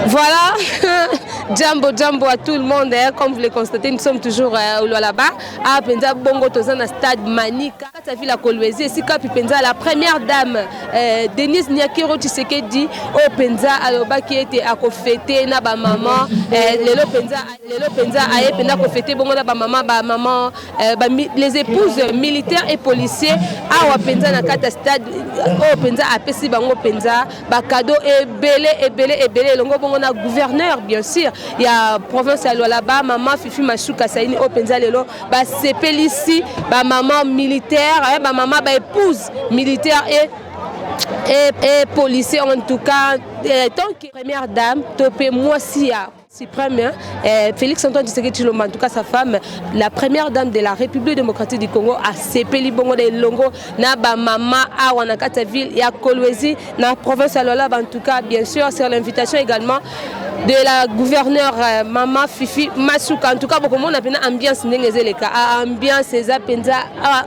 Voilà, Jambo à tout le monde, hein. Comme vous le constatez, nous sommes toujours au là-bas. À Penza Bongo Tozana Stade Manika, ça fait la Kolwezi, et si Penza, la première dame, Denise Nyakiro Tshisekedi, au Penza, Aloba qui était à fêter na ba maman, Lelo Penza, aye Penza ko fêter bongo na ba maman, les épouses militaires et policiers, à Penza na kata stade, au Penza a pesi bango Penza, ba cadeau et belé, longo bongo na gouverneur bien sûr, il y a province à là-bas, maman Fifi Mashuka Saini au Penza lelo, ba sepeli ici, ba maman militaire, ba maman ba épouse militaire et policier en tout cas, tant que première dame, topé moi si suprême, Félix Antoine Tshisekedi Tshilombo, en tout cas sa femme, la première dame de la République démocratique du Congo, a sepeli bongo de longo na ba mama a wanakata ville ya Kolwezi na province à Lualaba, en tout cas bien sûr c'est l'invitation également de la gouverneure Maman Fifi Masuka. En tout cas, beaucoup de monde a une ambiance n'engezeleka, ambiance penza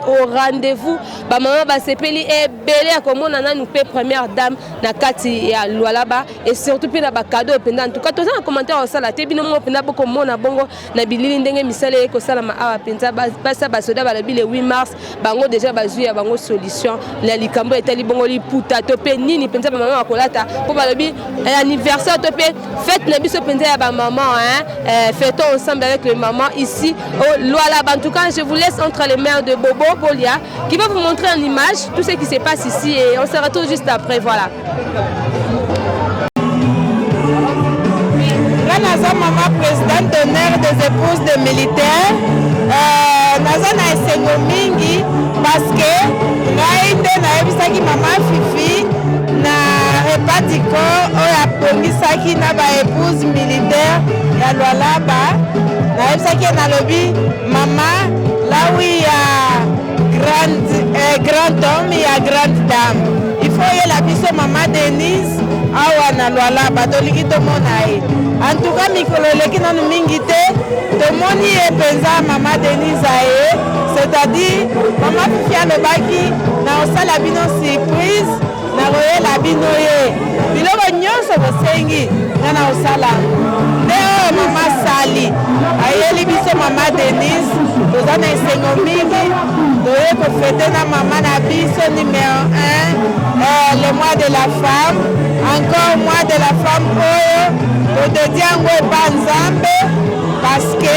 au rendez-vous. Ba maman ba sepeli et belé comme on a nous paie première dame na kati ya Lualaba et surtout pe na ba cadeau penza. En tout cas, tous les commentaires au sala te bino mo penza beaucoup mona bongo na bilili ndenge misale ko sala ma awa penza basa basoda ba le 8 mars bango déjà bazui ya bango solution la likambo etali bongo li puta to pe nini penza ba maman akolata pour ba le anniversaire to pe fête na biso penza ya ba maman, hein, fêtons ensemble avec les mamans ici au Lualaba. En tout cas, je vous laisse entre les mains de Bobo Bolia qui va vous montrer en image tout ce qui se passe ici et on se retrouve juste après. Voilà. Là, nous sommes maman présidente d'honneur des épouses de militaires. Nous sommes à mingi parce que nous avons maman Fifi na repatiko oya pongisaki na ba épouse militaire ya Lualaba na ebisaki na lobi mama lawi ya grand homme ya grande dame il faut yela biso mama Denise awa na Lualaba tolingi tomona ye en tout cas mikolo eleki nanu mingi te tomoni ye penza mama Denise aye c'est-à-dire mama Fifi alobaki na osala bino surprise na royela bino ye biloko nyonso bosengi nga na osala nde oyo mama sali ayeli biso mama Denise toza na esengo mingi toye kofete na mama na biso numéro 1 le mois de la femme encore mois de la femme oyo todedi yango epa nzambe parce que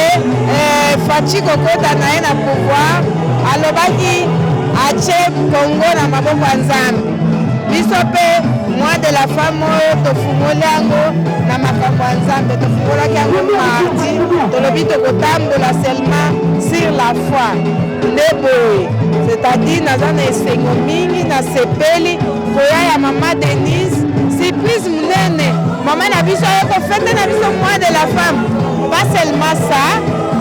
faci kokota na ye na pouvoir alobaki atie Congo na maboko ya nzambe biso mpe mois de la femme oyo tofungoli yango na makambo ya nzambe tofungolaki yango mardi tolobi tokotambola seulement sur la foi nde boye c'est-à-dire naza na esengo mingi na sepeli koya ya mama Denise surprise munene mama na biso oyo kofete na biso mois de la femme pas seulement ça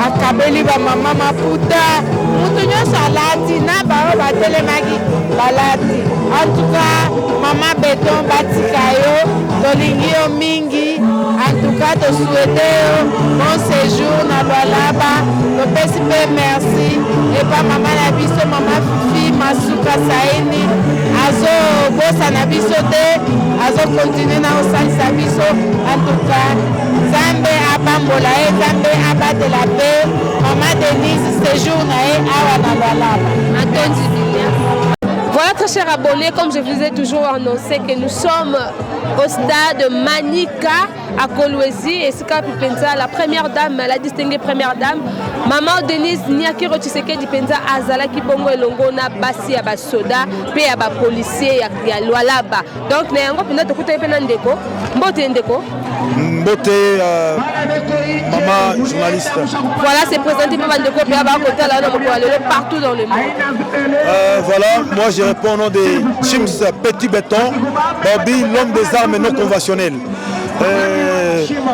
akabeli bamama maputa mutu nyonso alati na bao batelemaki balati en tout cas mama beton batika yo tolingi yo mingi en tout cas tosouhaite yo bon séjour na Lualaba topesi mpe merci epa mama na biso mama Fifi Masuka Saini azobosa na biso te azokontinue na kosalisa biso en tout cas Nzambe abambola ye Nzambe abatela mpe mama Denise séjour na ye awa na Lualaba. Voilà très chers abonnés, comme je vous ai toujours annoncé que nous sommes au stade Manika à Kolwezi et Sika Penza, la première dame, la distinguée première dame, maman Denise Nyakiro Tshisekedi Penza Azala qui bongo elongo na basi ya basoda pe ya ba policier ya Lualaba. Donc na yango penda tokuta pe na ndeko, mbote ndeko. Mbote maman journaliste. Voilà, c'est présenté par Bandeko pe ya ba côté là na partout dans le monde. Voilà, moi je réponds au nom de Chims Petit Béton, Bobby, l'homme des armes non conventionnelles.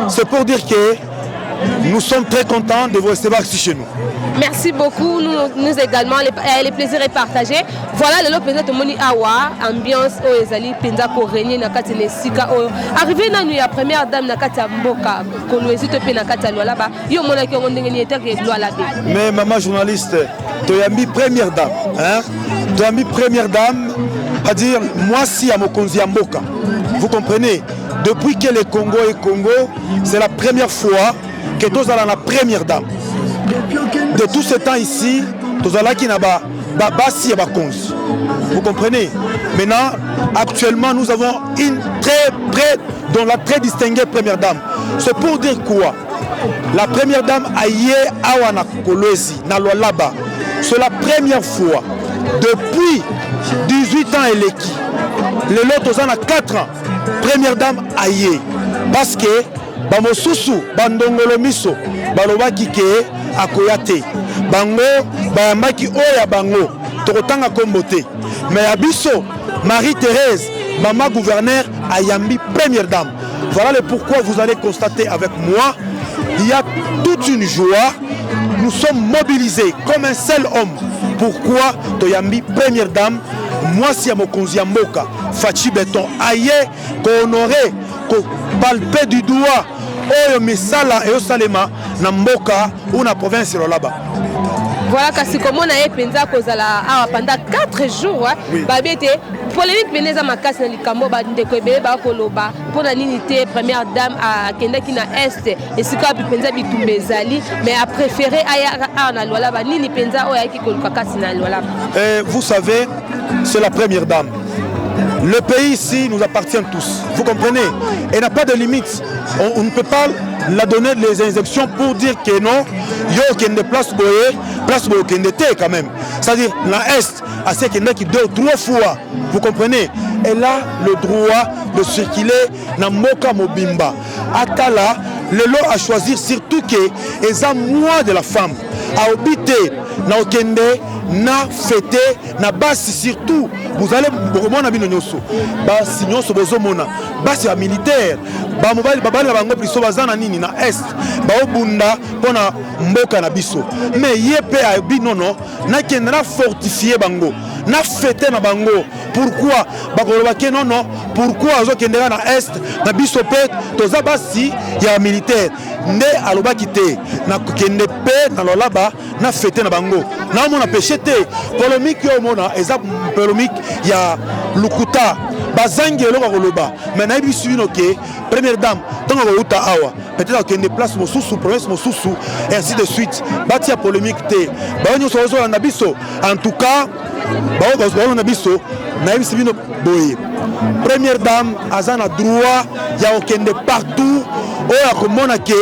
C'est pour dire que nous sommes très contents de vous recevoir ici chez nous. Merci beaucoup, nous également, les plaisirs est partagé. Voilà le Penza Tomoni Awa, ambiance au Ezali, Penza Koreni, Nakati Nesika. Arrivé dans la première dame Nakati Mboka, Kolwezi Tope Nakati Lualaba, yo mona ki on ndenge ni etake Lualaba. Mais maman journaliste, tu as mis première dame, hein? Tu as mis première dame, à dire moi si à Mokonzi Mboka. Vous comprenez? depuis que le Congo est Congo, c'est la première fois que nous allons la première dame. De tout ce temps ici, nous allons qui n'a pas basi et bakonzi. Vous comprenez? Maintenant, actuellement, nous avons une dont la très distinguée première dame. C'est pour dire quoi? La première dame aïe awana kolwezi na Lualaba. C'est la première fois depuis 18 ans et l'équi. Les lots ont 4 ans. Première dame aïe. Parce que bamosusu bandongolo miso balobaki ke akoyate. Bango bayambaki oya bango tokotanga kombote. Mais abiso Marie-Thérèse, maman gouverneur ayambi première dame. Voilà le pourquoi vous allez constater avec moi. Il y a toute une joie. Nous sommes mobilisés comme un seul homme. Pourquoi Toyambi, première dame, moi si à Mokonzi Mboka, Fachi Beton, aïe, qu'on honorait, qu'on palpait du doigt, Oyo Misala et Osalema, Namboka ou na province là-bas. Voilà, kasi comme on a penza kozala pendant 4 jours, oui. Babete polémique meneza makasi na likambo ba ndeko ebele ba koloba pona nini te première dame a kenda ki na est et sika bi penza bitumba ezali mais a préféré aya na Lualaba nini penza oya ki koluka kasi na Lualaba. Vous savez, c'est la première dame. Le pays ici nous appartient tous. Vous comprenez? Et n'a pas de limite. On ne peut pas la donner les injections pour dire que non, yo qui ne place boye qui ne quand même. C'est-à-dire la Est, à ce qui qui 2 ou 3 fois. Vous comprenez? Elle a le droit de circuler dans Moka Mobimba. Atala, le lot à choisir surtout que les amours de la femme à habiter na okende na fêter na basi surtout vous allez bomona bino nyoso basi nyoso bozomona basi ya militaire ba mobile babali na bango priso bazana nini na est ba obunda pona mboka na biso mais yepe a binono na kende na fortifier bango na fêter na bango pourquoi bakoloba ke non pourquoi azokendela na est na biso pe toza basi ya militaire nde alobaki te na kende pe na Lualaba na fêter na bango na mona péché te polémique yo mona eza polémique ya lukuta bazangi eloko koloba mais na biso bino ke première dame tonga ko uta awa peut-être que ne place mosusu province mosusu et ainsi de suite batia polémique te ba nyo so zo na biso en tout cas ba na biso na biso bino boye première dame azana droit ya okende partout oya komona ke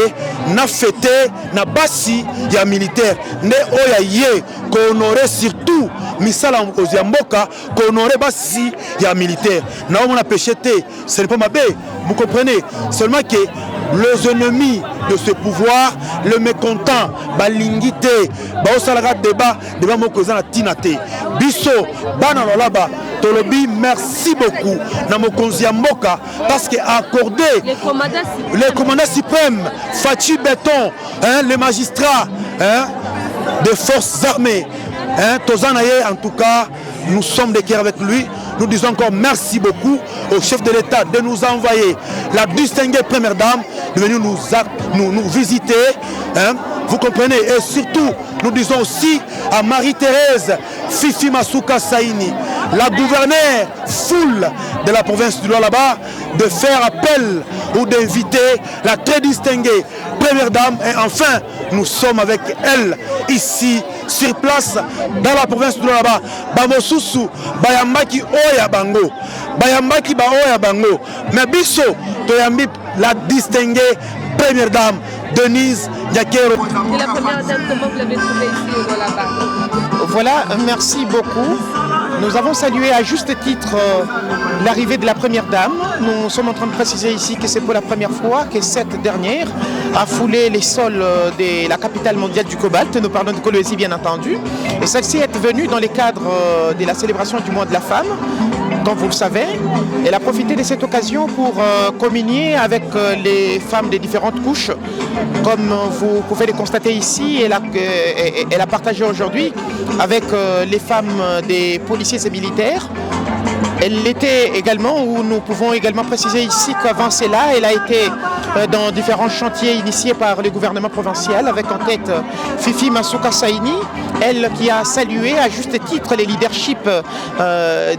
na fêter na basi ya militaire nde oya ye ko honorer surtout misala ozi mboka ko honorer basi ya militaire na on a péché te ce n'est pas ma bé vous comprenez seulement que les ennemis de ce pouvoir le mécontent balingité ba osala débat moko za na tinate biso bana Lualaba tolobi merci beaucoup na mokonzi ya mboka parce que accordé les commandants suprêmes Fachi Beton les magistrats des forces armées Tozanaye en tout cas nous sommes de cœur avec lui. Nous disons encore merci beaucoup au chef de l'État de nous envoyer la distinguée première dame de venir nous visiter. Vous comprenez? Et surtout, nous disons aussi à Marie-Thérèse Fifi Masuka Saini, la gouverneure foule de la province du Lualaba, de faire appel ou d'inviter la très distinguée première dame. Et enfin, nous sommes avec elle ici sur place dans la province du Lualaba. Bamosusu, Bayambaki Oya Bango, Bayambaki Ba Oya Bango, mais Bisso, Toyambi, la distinguée première dame, Denise Yakero. Et la première dame, comment vous l'avez trouvée ici au Lualaba? Voilà, merci beaucoup. Nous avons salué à juste titre l'arrivée de la première dame. Nous sommes en train de préciser ici que c'est pour la première fois que cette dernière a foulé les sols de la capitale mondiale du cobalt. Nous parlons de Kolwezi bien entendu. Et celle-ci est venue dans le cadre de la célébration du mois de la femme. Comme vous le savez, elle a profité de cette occasion pour communier avec les femmes des différentes couches. Comme vous pouvez le constater ici, elle a partagé aujourd'hui avec les femmes des policiers et militaires. Elle l'était également, où nous pouvons également préciser ici qu'avant cela, elle a été dans différents chantiers initiés par le gouvernement provincial, avec en tête Fifi Masuka Saini, elle qui a salué à juste titre les leaderships,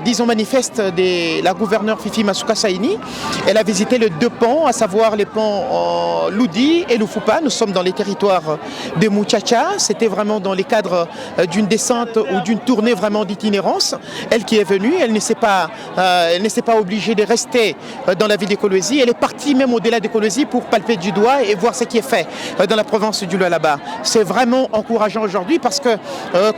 disons manifestes de la gouverneure Fifi Masuka Saini. Elle a visité les 2 ponts, à savoir les ponts Loudi et Lufupa. Nous sommes dans les territoires de Muchacha. C'était vraiment dans les cadres d'une descente ou d'une tournée vraiment d'itinérance. Elle qui est venue, elle ne s'est pas obligée de rester dans la ville de Kolwezi. Elle est partie même au-delà de Kolwezi pour palper du doigt et voir ce qui est fait dans la province du Lualaba. C'est vraiment encourageant aujourd'hui parce que,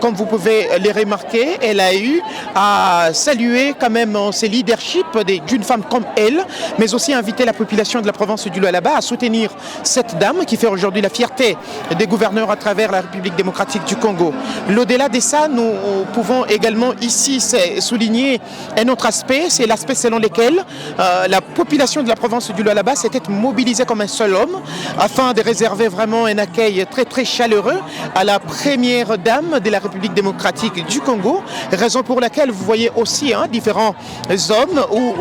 comme vous pouvez les remarquer, elle a eu à saluer quand même ses leaderships d'une femme comme elle, mais aussi inviter la population de la province du Lualaba à soutenir cette dame qui fait aujourd'hui la fierté des gouverneurs à travers la République démocratique du Congo. Au-delà de ça, nous pouvons également ici souligner un autre aspect, c'est l'aspect selon lequel la population de la province du Lualaba s'était mobilisée comme un seul homme afin de réserver vraiment un accueil très très chaleureux à la première dame de la République démocratique du Congo, raison pour laquelle vous voyez aussi différents hommes ou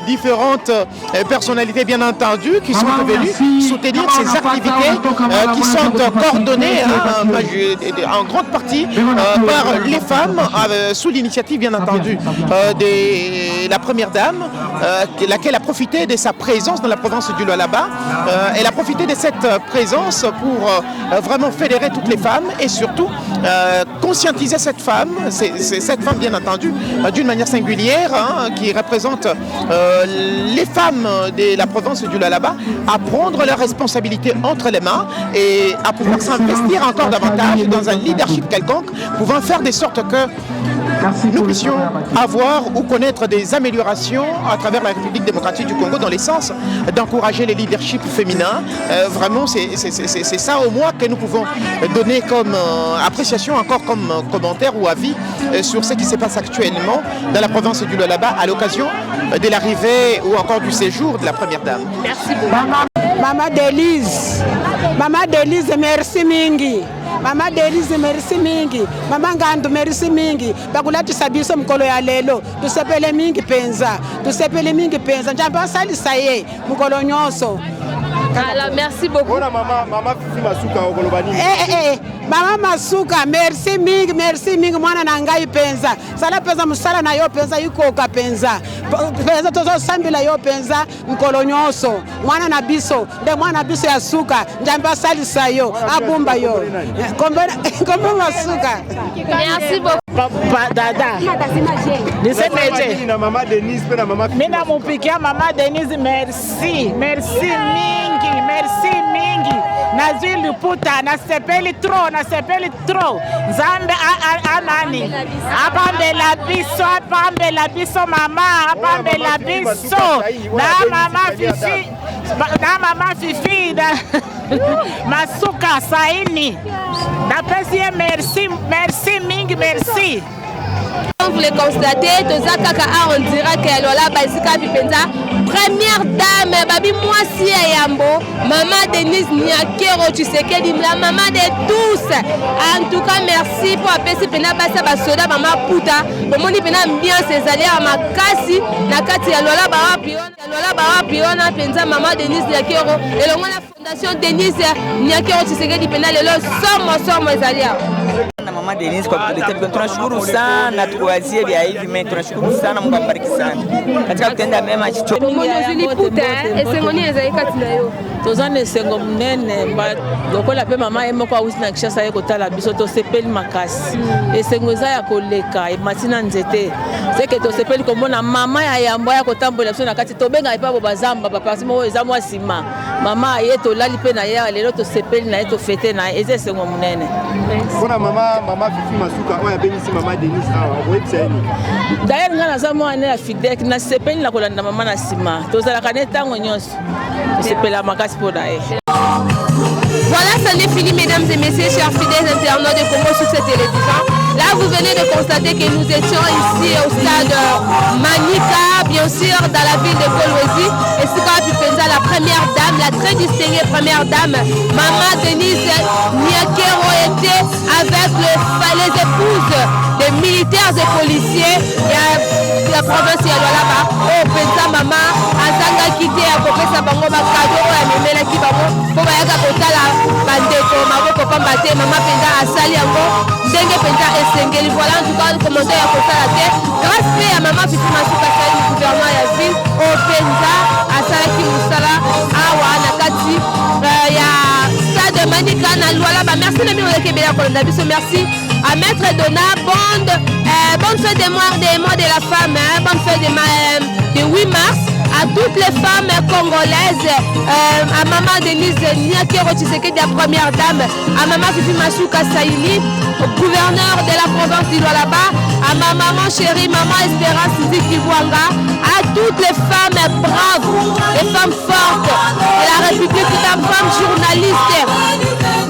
différentes personnalités bien entendu qui sont venus soutenir ces activités qui sont coordonnées en grande partie par les femmes sous l'initiative bien entendu de la première dame, laquelle a profité de sa présence dans la province du Lualaba. Elle a profité de cette présence pour vraiment fédérer toutes les femmes et surtout conscientiser cette femme bien entendu d'une manière singulière qui représente les femmes de la province du Lualaba à prendre leurs responsabilités entre les mains et à pouvoir s'investir encore davantage dans un leadership quelconque, pouvant faire de sorte que nous puissions avoir ou connaître des améliorations à travers la République démocratique du Congo dans le sens d'encourager les leaderships féminins. Vraiment, c'est ça au moins que nous pouvons donner comme appréciation, encore comme commentaire ou avis sur ce qui se passe actuellement dans la province du Lualaba à l'occasion de l'arrivée ou encore du séjour de la première dame. Merci beaucoup. Maman Delise, merci mingi. Mama Delise merci mingi, mama Ngandu merci mingi. Bakula tusabiso mkolo ya lelo, tusepele mingi penza, njamba salisa ye mkolo nyonso. Alors, merci beaucoup. Maman Fifi Masuka okolobani. Mama Masuka merci mingi mwana na ngai penza. Sala penza musala na yo penza yuko ka penza. Penza tozo sambila yo penza mkolo nyonso. Mwana na biso ya suka, njamba salisa yo, abumba yo. Kombe Masuka. Merci beaucoup. Dada. Maman Denise pe na mama Fifi. Mina mupikia mama Denise merci mingi. Nazwi liputa nasepeli trop. Nzambe anani. Apambela biso mama, apambela biso. Na mama Fifi Masuka Saini. Napesi merci mingi. Comme vous le constatez, Tozakaka on dira que Lola Basika Pipenza, première dame, Babi Mwasi Yambo, maman Denise Niakero, tu sais qu'elle dit la maman de tous. En tout cas, merci pour appeler Pena Bassa Basoda, maman Puta, pour mon Pena bien ses alliés à Makasi, Nakati Lola Bawapiona, Penza, maman Denise Niakero, et le la fondation Denise Niakero, tu sais qu'elle dit Pena, le somme mes alliés. Mama Denise kwa kutuletea, tunashukuru sana, tukuwazie vya hivi, mimi tunashukuru sana, Mungu abariki sana katika kutenda mema chicho. Moyo ziliputa esengoni ezaika tinayo tozana esengo munene lokola pe mama emo kwa usi na Kishasa ye kotala biso tosepeli makasi esengo eza ya koleka matina nzete seke tosepeli komona mama ya yambo ya kotambola biso na kati tobenga ipabo bazamba papa simo eza mwa sima mama ye tolali pe na ya lelo tosepeli na ye tofete na eza esengo munene. Bona mama Fifi Masuka oya benisi mama Denise awa website. D'ailleurs ngana za mwana ya Fidek na sepeli na kolanda mama na sima tozala kana tango nyonso sepela makasi pour d'ailleurs. Voilà, ça n'est fini, mesdames et messieurs, chers fidèles internautes de Congo sur cette télévision. Là, vous venez de constater que nous étions ici au stade Manika, bien sûr, dans la ville de Kolwezi. Et c'est quand Pipenza, la première dame, la très distinguée première dame, Maman Denise Niakero, était avec les épouses des militaires et policiers. Et la province de là-bas, oh, Penza, Maman, basangaki te ya kopesa bango bakado oyo amemelaki bango mpo bayaka kotala bandeko maboko pamba te mama mpenza asali yango ndenge mpenza esengeli voilà en tout cas commentaire ya kotala te grâce mpe ya mama Fifi Masuka asali gouvernement ya ville oyo mpenza asalaki mosala awa na kati ya stade Manika na Lualaba. Merci na bino ekebele ya kolanda biso. Merci à Maître Donna. Bonne fête des mois de la femme, bonne fête de 8 mars à toutes les femmes congolaises, à maman Denise Niakero Tshisekedi, la première dame, à maman Fifi Masuka Saïli, gouverneur de la province du Lualaba, à ma maman chérie, maman Espérance Zikibwanga, à toutes les femmes braves, les femmes fortes de la République, la femme journaliste,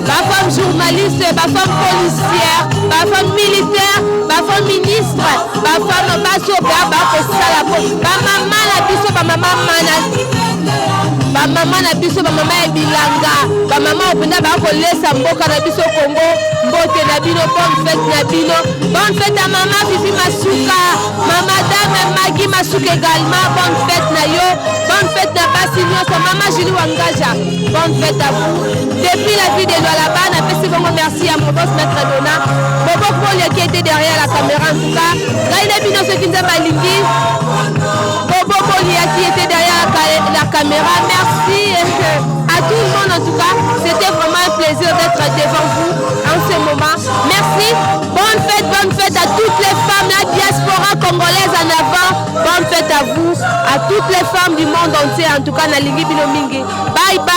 ma femme journaliste, ma femme policière, ma femme militaire, ma femme ministre, ma femme basoba, ma maman la biso, ma maman ba maman na biso ba maman ebilanga ba maman openda ba kolesa mboka na biso Congo mbote na bino bonne fête à maman Fifi Masuka maman dame Maggie Masuka également bonne fête na yo bonne fête na basi nyonso maman Julie Wangaja bonne fête à vous depuis la vie de Lualaba na pesi bongo merci à mon boss Maître Donna Bobo Paul qui était derrière la caméra en tout cas gaina bino ce qui nous a balingi Bobo Paul qui était derrière la caméra. Merci à tout le monde en tout cas. C'était vraiment un plaisir d'être devant vous en ce moment. Merci. Bonne fête à toutes les femmes, la diaspora congolaise en avant. Bonne fête à vous, à toutes les femmes du monde entier. En tout cas, Nalingi Bilomingi. Bye.